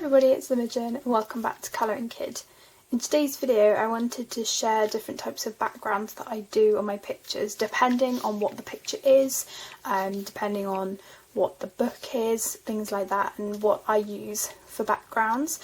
everybody, it's Imogen and welcome back to Colouring Kid. In today's video I wanted to share different types of backgrounds that I do on my pictures depending on what the picture is, depending on what the book is, things like that, and what I use for backgrounds.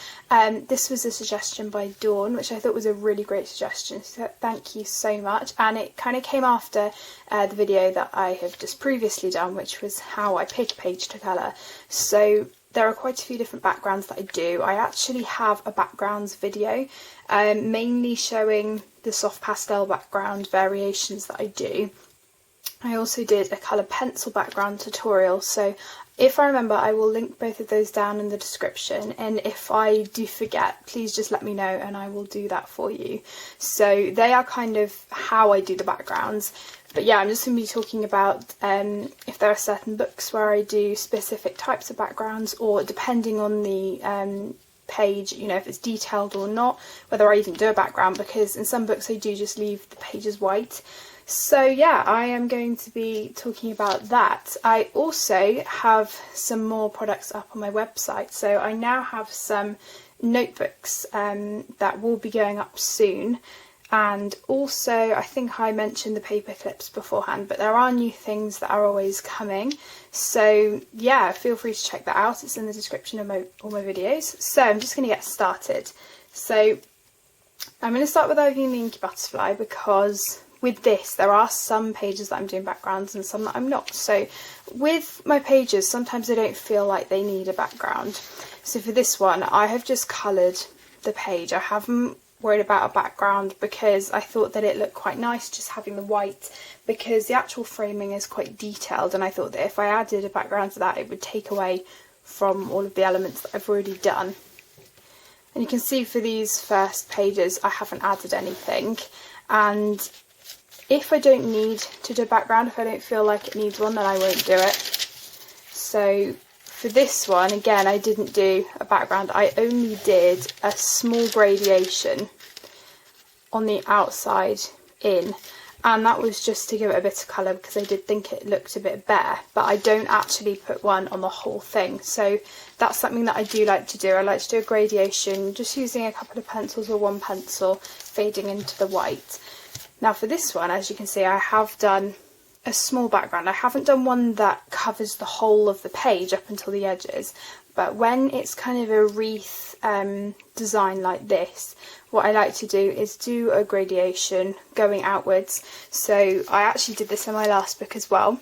This was a suggestion by Dawn, which I thought was a really great suggestion, so thank you so much. And it kind of came after the video that I have just previously done, which was how I pick a page to colour. So there are quite a few different backgrounds that I do. I actually have a backgrounds video, mainly showing the soft pastel background variations that I do. I also did a colour pencil background tutorial, so if I remember I will link both of those down in the description, and if I do forget please just let me know and I will do that for you. So they are kind of how I do the backgrounds. But yeah, I'm just going to be talking about if there are certain books where I do specific types of backgrounds, or depending on the page, you know, if it's detailed or not, whether I even do a background, because in some books I do just leave the pages white. So yeah, I am going to be talking about that. I also have some more products up on my website, so I now have some notebooks that will be going up soon. And also, I think I mentioned the paper clips beforehand, but there are new things that are always coming. So yeah, feel free to check that out. It's in the description of all my videos. So I'm just going to get started. So I'm going to start with Ivy and the Inky Butterfly, because with this there are some pages that I'm doing backgrounds and some that I'm not. So with my pages, sometimes I don't feel like they need a background. So for this one, I have just coloured the page. I haven't worried about a background because I thought that it looked quite nice just having the white, because the actual framing is quite detailed, and I thought that if I added a background to that it would take away from all of the elements that I've already done. And you can see for these first pages I haven't added anything, and if I don't need to do a background, if I don't feel like it needs one, then I won't do it. So for this one, again, I didn't do a background. I only did a small gradation on the outside in, and that was just to give it a bit of colour because I did think it looked a bit bare, but I don't actually put one on the whole thing. So that's something that I do like to do. I like to do a gradation just using a couple of pencils or one pencil, fading into the white. Now for this one, as you can see, I have done a small background. I haven't done one that covers the whole of the page up until the edges, but when it's kind of a wreath design like this, what I like to do is do a gradation going outwards. So I actually did this in my last book as well,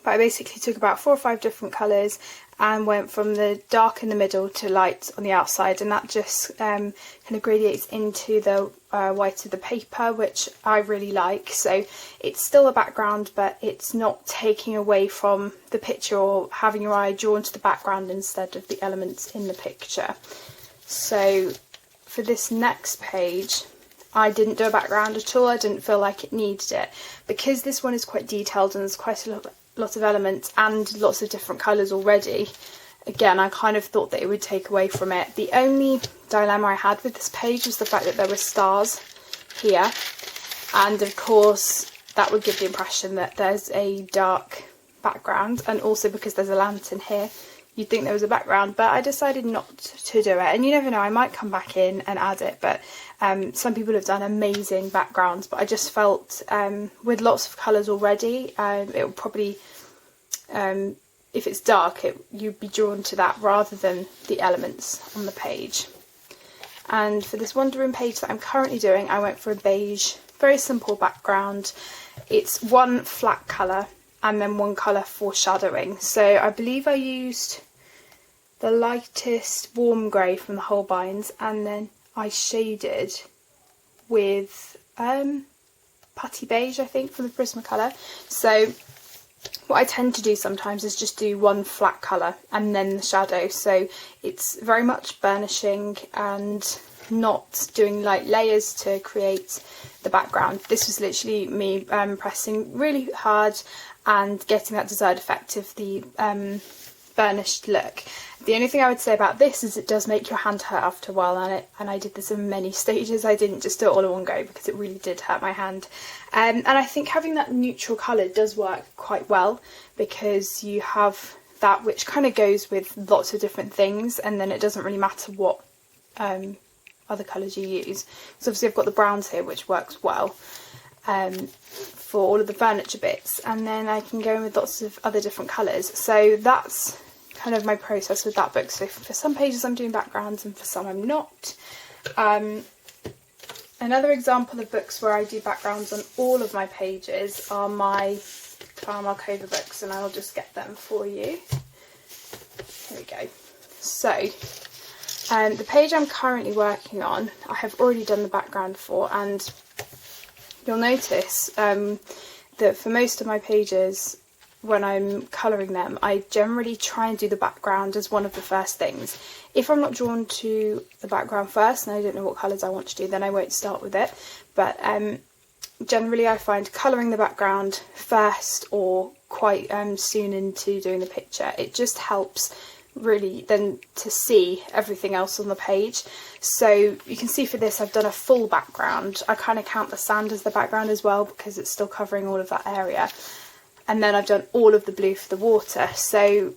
but I basically took about 4 or 5 different colours and went from the dark in the middle to light on the outside, and that just kind of gradiates into the white of the paper, which I really like. So it's still a background, but it's not taking away from the picture or having your eye drawn to the background instead of the elements in the picture. So for this next page, I didn't do a background at all. I didn't feel like it needed it, because this one is quite detailed and there's quite a lot of elements and lots of different colours already. Again, I kind of thought that it would take away from it. The only dilemma I had with this page was the fact that there were stars here, and of course that would give the impression that there's a dark background, and also because there's a lantern here you'd think there was a background, but I decided not to do it. And you never know, I might come back in and add it, but some people have done amazing backgrounds, but I just felt with lots of colours already, it will probably, if it's dark, you'd be drawn to that rather than the elements on the page. And for this Wonder Room page that I'm currently doing, I went for a beige, very simple background. It's one flat colour and then one colour foreshadowing. So I believe I used the lightest warm grey from the Holbeins, and then I shaded with putty beige, I think, from the Prismacolor. So what I tend to do sometimes is just do one flat colour and then the shadow, so it's very much burnishing and not doing like layers to create the background. This was literally me pressing really hard and getting that desired effect of the burnished look. The only thing I would say about this is it does make your hand hurt after a while, and I did this in many stages. I didn't just do it all in one go because it really did hurt my hand. And I think having that neutral colour does work quite well, because you have that which kind of goes with lots of different things, and then it doesn't really matter what other colours you use. So obviously I've got the browns here, which works well for all of the furniture bits, and then I can go in with lots of other different colours. So that's kind of my process with that book. So for some pages I'm doing backgrounds and for some I'm not. Another example of books where I do backgrounds on all of my pages are my Clown Markova books, and I'll just get them for you. Here we go. So the page I'm currently working on, I have already done the background for, and you'll notice that for most of my pages, when I'm colouring them, I generally try and do the background as one of the first things. If I'm not drawn to the background first and I don't know what colours I want to do, then I won't start with it. But generally I find colouring the background first or quite soon into doing the picture, it just helps really then to see everything else on the page. So you can see for this I've done a full background. I kind of count the sand as the background as well because it's still covering all of that area. And then I've done all of the blue for the water. So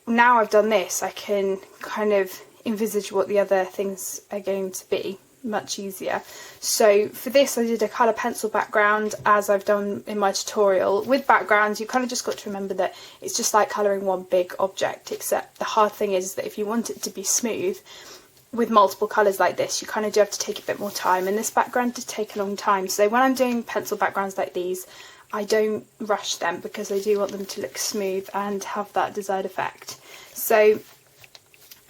now I've done this, I can kind of envisage what the other things are going to be much easier. So for this I did a colour pencil background, as I've done in my tutorial. With backgrounds you kind of just got to remember that it's just like colouring one big object, except the hard thing is that if you want it to be smooth with multiple colours like this, you kind of do have to take a bit more time, and this background did take a long time. So when I'm doing pencil backgrounds like these, I don't rush them because I do want them to look smooth and have that desired effect. So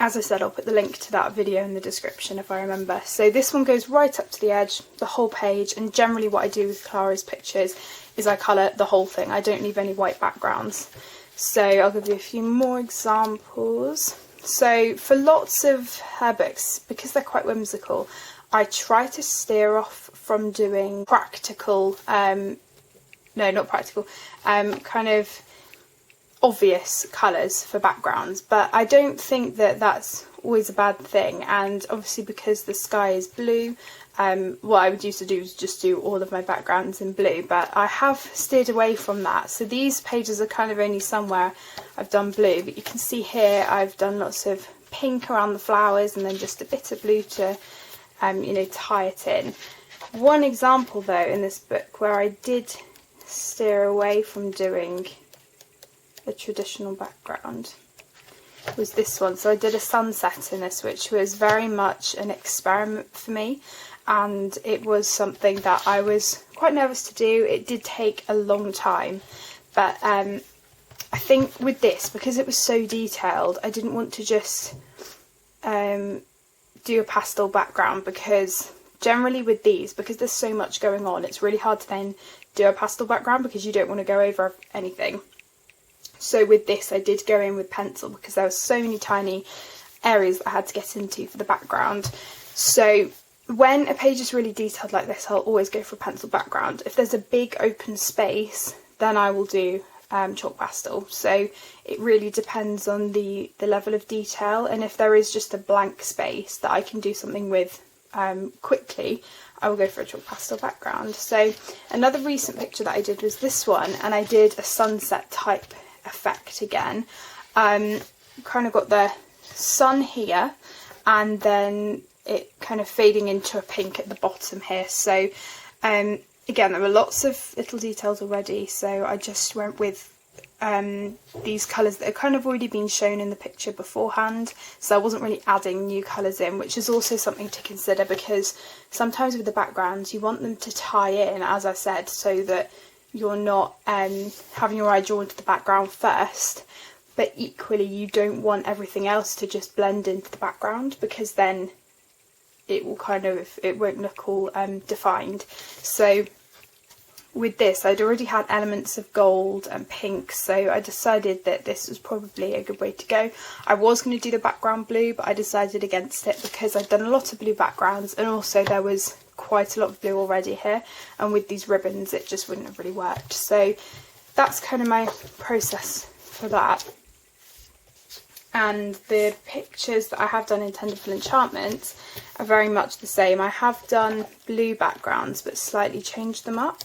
as I said, I'll put the link to that video in the description if I remember. So this one goes right up to the edge, the whole page, and generally what I do with Clara's pictures is I colour the whole thing. I don't leave any white backgrounds. So I'll give you a few more examples. So for lots of her books, because they're quite whimsical, I try to steer off from doing practical, no, not practical, kind of obvious colours for backgrounds, but I don't think that that's always a bad thing. And obviously because the sky is blue, what I would used to do is just do all of my backgrounds in blue, but I have steered away from that. So these pages are kind of only somewhere I've done blue, but you can see here I've done lots of pink around the flowers and then just a bit of blue to you know, tie it in. One example though in this book where I did steer away from doing a traditional background was this one. So I did a sunset in this, which was very much an experiment for me, and it was something that I was quite nervous to do. It did take a long time, but I think with this, because it was so detailed, I didn't want to just do a pastel background, because generally with these, because there's so much going on, it's really hard to then do a pastel background because you don't want to go over anything. So with this I did go in with pencil because there were so many tiny areas that I had to get into for the background. So when a page is really detailed like this, I'll always go for a pencil background. If there's a big open space, then I will do chalk pastel. So it really depends on the level of detail, and if there is just a blank space that I can do something with quickly, I will go for a chalk pastel background. So another recent picture that I did was this one, and I did a sunset type effect again. Kind of got the sun here and then it kind of fading into a pink at the bottom here. So again, there were lots of little details already, so I just went with these colours that have kind of already been shown in the picture beforehand, so I wasn't really adding new colours in, which is also something to consider, because sometimes with the backgrounds you want them to tie in, as I said, so that you're not having your eye drawn to the background first, but equally you don't want everything else to just blend into the background, because then it will it won't look all defined. So with this, I'd already had elements of gold and pink, so I decided that this was probably a good way to go. I was going to do the background blue, but I decided against it because I'd done a lot of blue backgrounds, and also there was quite a lot of blue already here, and with these ribbons it just wouldn't have really worked. So that's kind of my process for that. And the pictures that I have done in Tenderful Enchantments are very much the same. I have done blue backgrounds but slightly changed them up.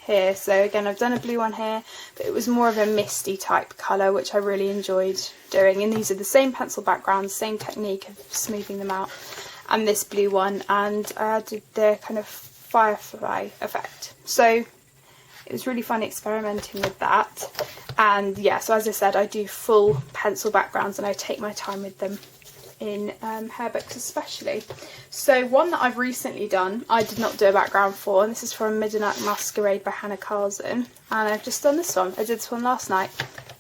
Here here. So again, I've done a blue one here, but it was more of a misty type colour, which I really enjoyed doing. And these are the same pencil backgrounds, same technique of smoothing them out. And this blue one, and I added the kind of firefly effect. So it was really fun experimenting with that. And yeah, so as I said, I do full pencil backgrounds and I take my time with them in hair books especially. So one that I've recently done, I did not do a background for, and this is from Midnight Masquerade by Hannah Carlson, and I've just done this one. I did this one last night.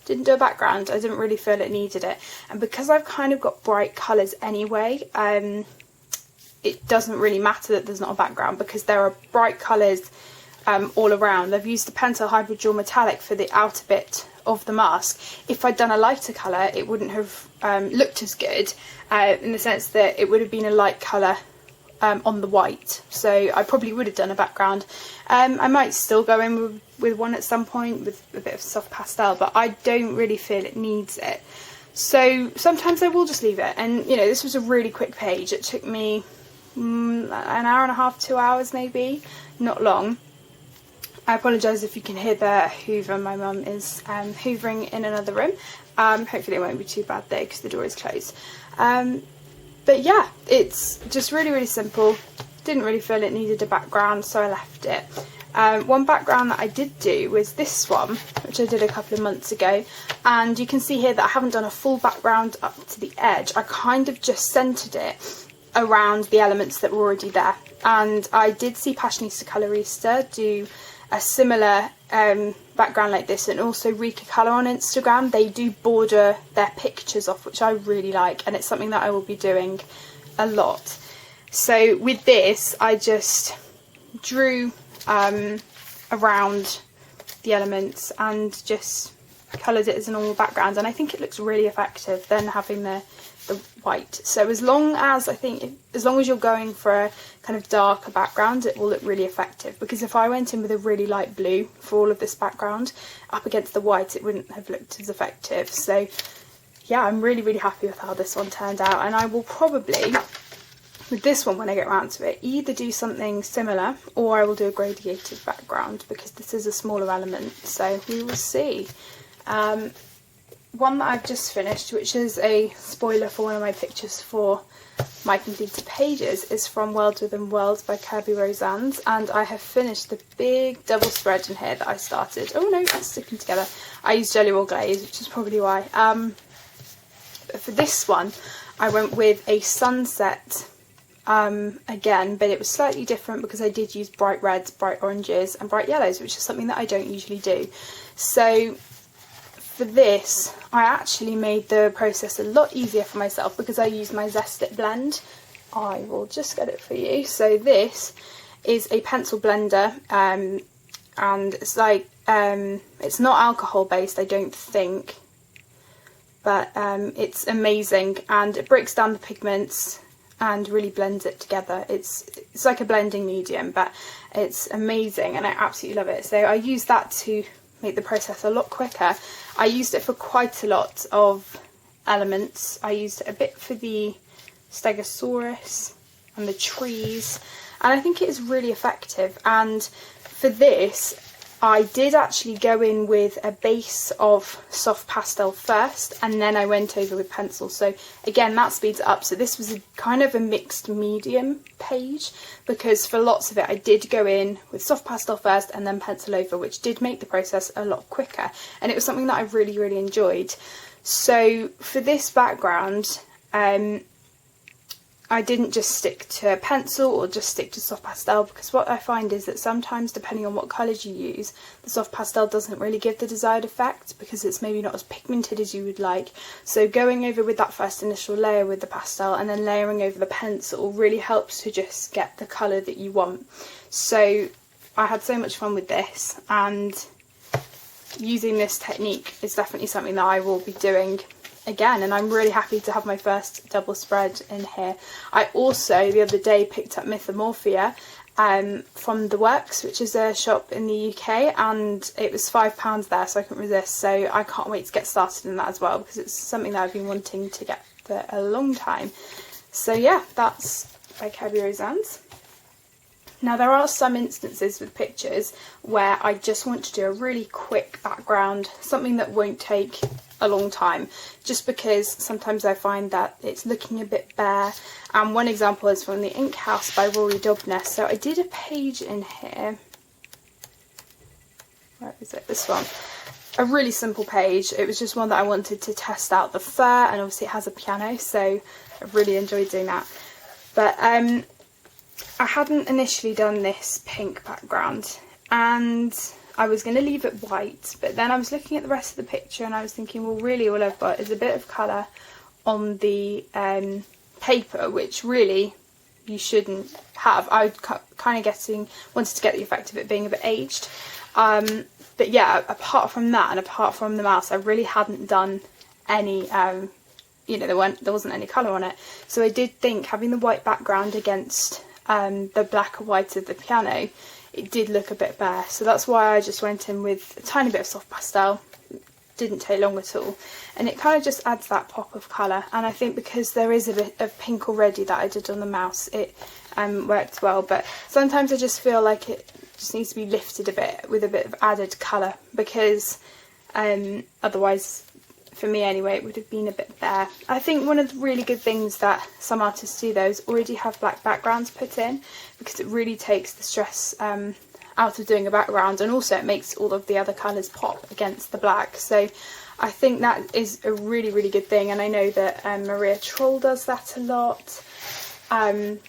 Didn't do a background, I didn't really feel it needed it, and because I've kind of got bright colours anyway, it doesn't really matter that there's not a background because there are bright colours all around. I've used the Pentel Hybrid Dual Metallic for the outer bit of the mask. If I'd done a lighter colour, it wouldn't have looked as good, in the sense that it would have been a light colour on the white. So I probably would have done a background. I might still go in with one at some point with a bit of soft pastel, but I don't really feel it needs it. So sometimes I will just leave it. And you know, this was a really quick page. It took me an hour and a half, 2 hours maybe, not long. I apologise if you can hear the hoover. My mum is hoovering in another room. Hopefully it won't be too bad there because the door is closed. But yeah, it's just really, really simple. Didn't really feel it needed a background, so I left it. One background that I did do was this one, which I did a couple of months ago. And you can see here that I haven't done a full background up to the edge. I kind of just centred it around the elements that were already there. And I did see Passionista Colorista do a similar background like this, and also Rika Colour on Instagram. They do border their pictures off, which I really like, and it's something that I will be doing a lot. So with this, I just drew around the elements and just coloured it as a normal background, and I think it looks really effective then having the white. So as long as you're going for a kind of darker background, it will look really effective, because if I went in with a really light blue for all of this background up against the white, it wouldn't have looked as effective. So yeah, I'm really, really happy with how this one turned out, and I will probably, with this one when I get around to it, either do something similar or I will do a gradiated background, because this is a smaller element, so we will see. One that I've just finished, which is a spoiler for one of my pictures for my completed pages, is from Worlds Within Worlds by Kirby Rosannes, and I have finished the big double spread in here that I started. Oh no, it's sticking together. I used Jelly Roll Glaze, which is probably why. But for this one, I went with a sunset again, but it was slightly different because I did use bright reds, bright oranges and bright yellows, which is something that I don't usually do. So for this, I actually made the process a lot easier for myself because I used my Zest It blend. I will just get it for you. So this is a pencil blender, and it's like, it's not alcohol based, I don't think, but it's amazing, and it breaks down the pigments and really blends it together. It's like a blending medium, but it's amazing and I absolutely love it. So I use that to make the process a lot quicker. I used it for quite a lot of elements. I used it a bit for the Stegosaurus and the trees, and I think it is really effective. And for this, I did actually go in with a base of soft pastel first, and then I went over with pencil. So again, that speeds it up. So this was a kind of a mixed medium page, because for lots of it I did go in with soft pastel first and then pencil over, which did make the process a lot quicker, and it was something that I really, really enjoyed. So for this background, I didn't just stick to pencil or just stick to soft pastel, because what I find is that sometimes, depending on what colours you use, the soft pastel doesn't really give the desired effect because it's maybe not as pigmented as you would like. So going over with that first initial layer with the pastel and then layering over the pencil really helps to just get the colour that you want. So I had so much fun with this, and using this technique is definitely something that I will be doing again, and I'm really happy to have my first double spread in here. I also the other day picked up Mythomorphia from The Works, which is a shop in the UK, and it was £5 there, so I couldn't resist. So I can't wait to get started in that as well, because it's something that I've been wanting to get for a long time. So yeah, that's by Kirby Rosannes. Now there are some instances with pictures where I just want to do a really quick background, something that won't take a long time, just because sometimes I find that it's looking a bit bare. And one example is from The Ink House by Rory Dobness. So I did a page in here, where is it, this one, a really simple page. It was just one that I wanted to test out the fur, and obviously it has a piano, so I really enjoyed doing that. But I hadn't initially done this pink background, and I was going to leave it white, but then I was looking at the rest of the picture and I was thinking, well, really all I've got is a bit of colour on the paper, which really you shouldn't have. I was kind of wanted to get the effect of it being a bit aged. But yeah, apart from that and apart from the mouse, I really hadn't done any, you know, there wasn't any colour on it. So I did think having the white background against the black and white of the piano, it did look a bit bare. So that's why I just went in with a tiny bit of soft pastel. Didn't take long at all, and it kind of just adds that pop of colour. And I think because there is a bit of pink already that I did on the mouse, it worked well. But sometimes I just feel like it just needs to be lifted a bit with a bit of added colour, because otherwise, for me anyway, it would have been a bit bare. I think one of the really good things that some artists do though is already have black backgrounds put in, because it really takes the stress out of doing a background, and also it makes all of the other colours pop against the black. So I think that is a really, really good thing, and I know that Maria Troll does that a lot, and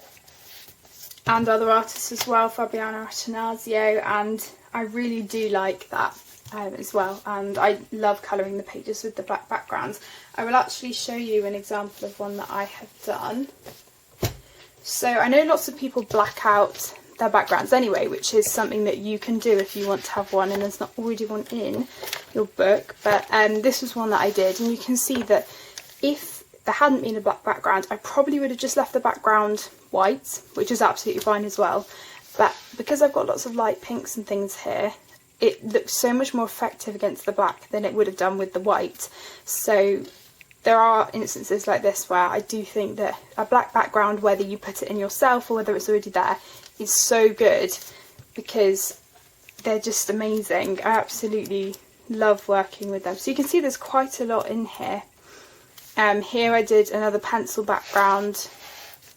other artists as well, Fabiano Attanasio, and I really do like that as well, and I love colouring the pages with the black backgrounds. I will actually show you an example of one that I have done. So I know lots of people black out their backgrounds anyway, which is something that you can do if you want to have one and there's not already one in your book, but this was one that I did, and you can see that if there hadn't been a black background, I probably would have just left the background white, which is absolutely fine as well, but because I've got lots of light pinks and things here, it looks so much more effective against the black than it would have done with the white. So there are instances like this where I do think that a black background, whether you put it in yourself or whether it's already there, is so good, because they're just amazing. I absolutely love working with them. So you can see there's quite a lot in here. Here I did another pencil background,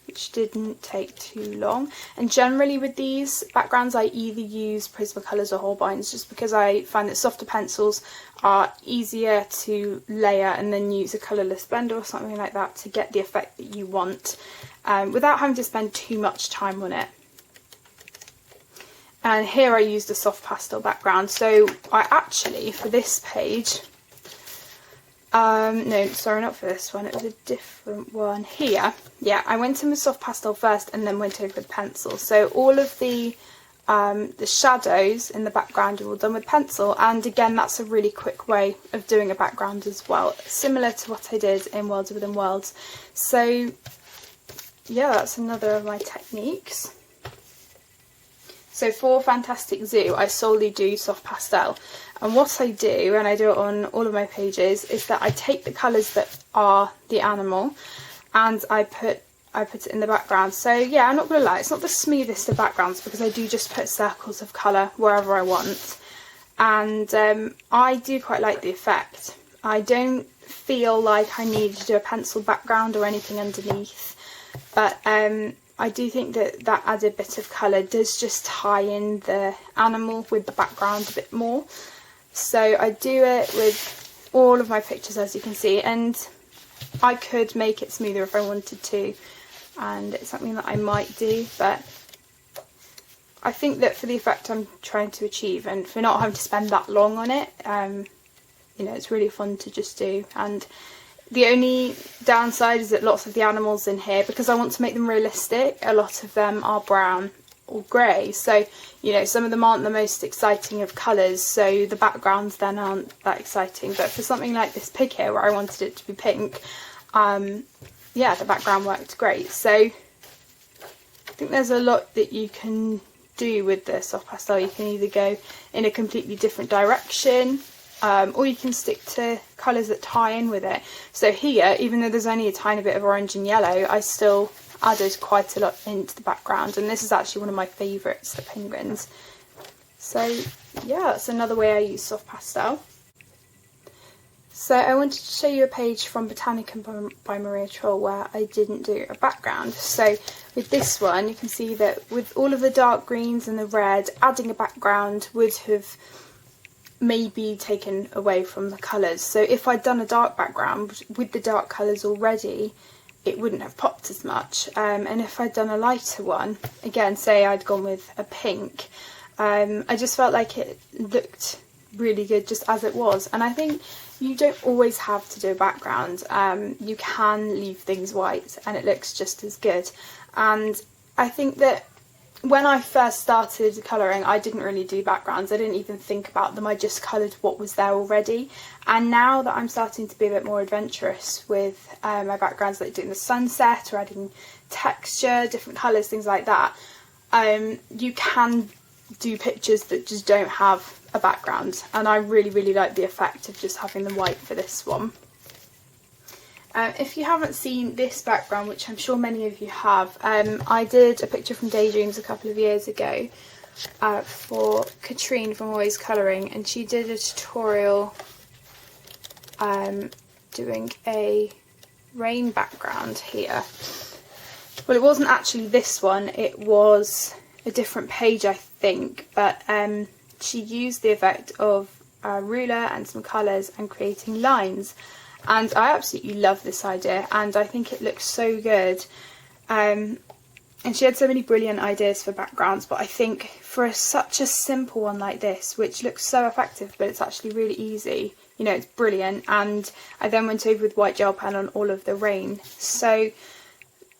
which didn't take too long. And generally with these backgrounds I either use Prismacolors or Holbeins, just because I find that softer pencils are easier to layer and then use a colourless blender or something like that to get the effect that you want, without having to spend too much time on it. And here I used a soft pastel background. So I actually, for this page, no, sorry, not for this one, it was a different one. Here, yeah, I went in with soft pastel first and then went over with pencil. So all of the shadows in the background are all done with pencil, and again, that's a really quick way of doing a background as well, similar to what I did in Worlds Within Worlds. So yeah, that's another of my techniques. So for Fantastic Zoo, I solely do soft pastel, and what I do, and I do it on all of my pages, is that I take the colours that are the animal and I put it in the background. So yeah, I'm not going to lie, it's not the smoothest of backgrounds, because I do just put circles of colour wherever I want, and I do quite like the effect. I don't feel like I need to do a pencil background or anything underneath, but I do think that that added bit of colour does just tie in the animal with the background a bit more. So I do it with all of my pictures, as you can see, and I could make it smoother if I wanted to, and it's something that I might do, but I think that for the effect I'm trying to achieve, and for not having to spend that long on it, you know, it's really fun to just do. And the only downside is that lots of the animals in here, because I want to make them realistic, a lot of them are brown or grey, so you know, some of them aren't the most exciting of colours, so the backgrounds then aren't that exciting. But for something like this pig here, where I wanted it to be pink, yeah, the background worked great. So I think there's a lot that you can do with the soft pastel. You can either go in a completely different direction, or you can stick to colours that tie in with it. So here, even though there's only a tiny bit of orange and yellow, I still added quite a lot into the background, and this is actually one of my favourites, the penguins. So yeah, that's another way I use soft pastel. So I wanted to show you a page from Botanica by Maria Troll where I didn't do a background. So with this one, you can see that with all of the dark greens and the red, adding a background would have maybe taken away from the colours. So if I'd done a dark background with the dark colours already, it wouldn't have popped as much. And if I'd done a lighter one, again, say I'd gone with a pink, I just felt like it looked really good just as it was. And I think you don't always have to do a background. You can leave things white and it looks just as good. And I think that when I first started colouring, I didn't really do backgrounds. I didn't even think about them. I just coloured what was there already. And now that I'm starting to be a bit more adventurous with my backgrounds, like doing the sunset or adding texture, different colours, things like that, you can do pictures that just don't have a background, and I really like the effect of just having them white for this one. If you haven't seen this background, which I'm sure many of you have, I did a picture from Daydreams a couple of years ago for Katrine from Always Colouring, and she did a tutorial doing a rain background here. Well, it wasn't actually this one, it was a different page I think, but she used the effect of a ruler and some colours and creating lines, and I absolutely love this idea and I think it looks so good. And she had so many brilliant ideas for backgrounds, but I think for such a simple one like this, which looks so effective but it's actually really easy, you know, it's brilliant. And I then went over with white gel pen on all of the rain, so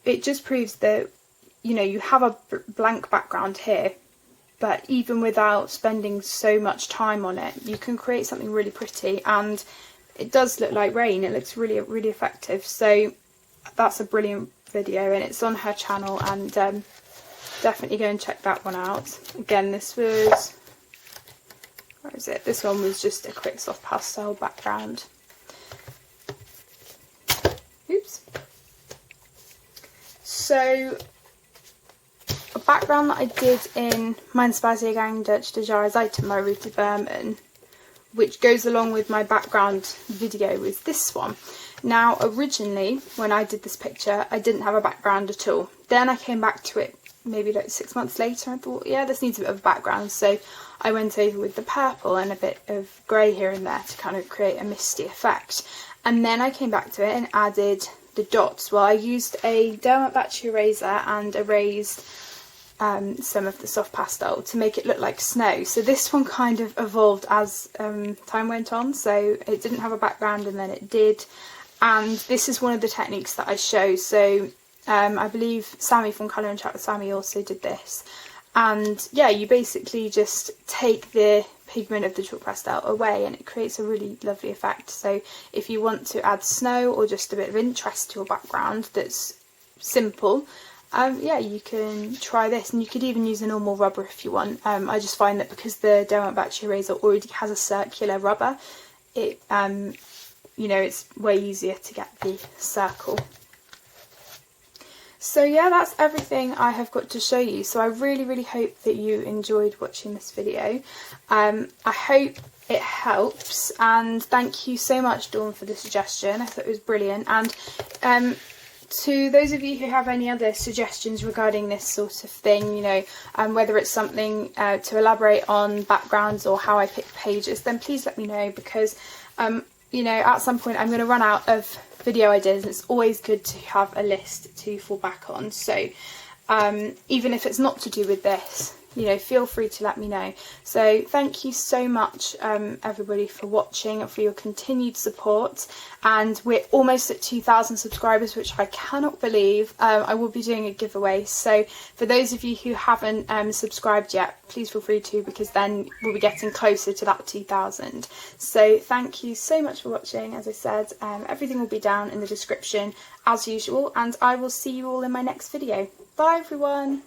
it just proves that, you know, you have a blank background here, but even without spending so much time on it, you can create something really pretty, and it does look like rain. It looks really effective. So that's a brilliant video, and it's on her channel, and definitely go and check that one out. Again, this was, where is it? This one was just a quick soft pastel background. Oops. So a background that I did in Mijn Spaziergang Dutch de Jahreszeiten by Ruta Berman, which goes along with my background video, was this one. Now originally when I did this picture I didn't have a background at all. Then I came back to it maybe like 6 months later and thought, yeah, this needs a bit of background, so I went over with the purple and a bit of grey here and there to kind of create a misty effect. And then I came back to it and added the dots. Well, I used a Derwent Battery eraser and erased some of the soft pastel to make it look like snow. So this one kind of evolved as time went on, so it didn't have a background and then it did. And this is one of the techniques that I show. So I believe Sammy from Colour and Chat with Sammy also did this. And yeah, you basically just take the pigment of the chalk pastel away and it creates a really lovely effect. So if you want to add snow or just a bit of interest to your background that's simple, yeah, you can try this, and you could even use a normal rubber if you want. I just find that because the Derwent Battery eraser already has a circular rubber, it you know, it's way easier to get the circle. So yeah, that's everything I have got to show you. So I really hope that you enjoyed watching this video. I hope it helps, and thank you so much, Dawn, for the suggestion. I thought it was brilliant. And to those of you who have any other suggestions regarding this sort of thing, you know, whether it's something to elaborate on backgrounds or how I pick pages, then please let me know, because you know, at some point I'm going to run out of video ideas, and it's always good to have a list to fall back on. So even if it's not to do with this, you know, feel free to let me know. So thank you so much everybody for watching and for your continued support, and we're almost at 2,000 subscribers, which I cannot believe. I will be doing a giveaway, so for those of you who haven't subscribed yet, please feel free to, because then we'll be getting closer to that 2,000. So thank you so much for watching. As I said, everything will be down in the description as usual, and I will see you all in my next video. Bye everyone!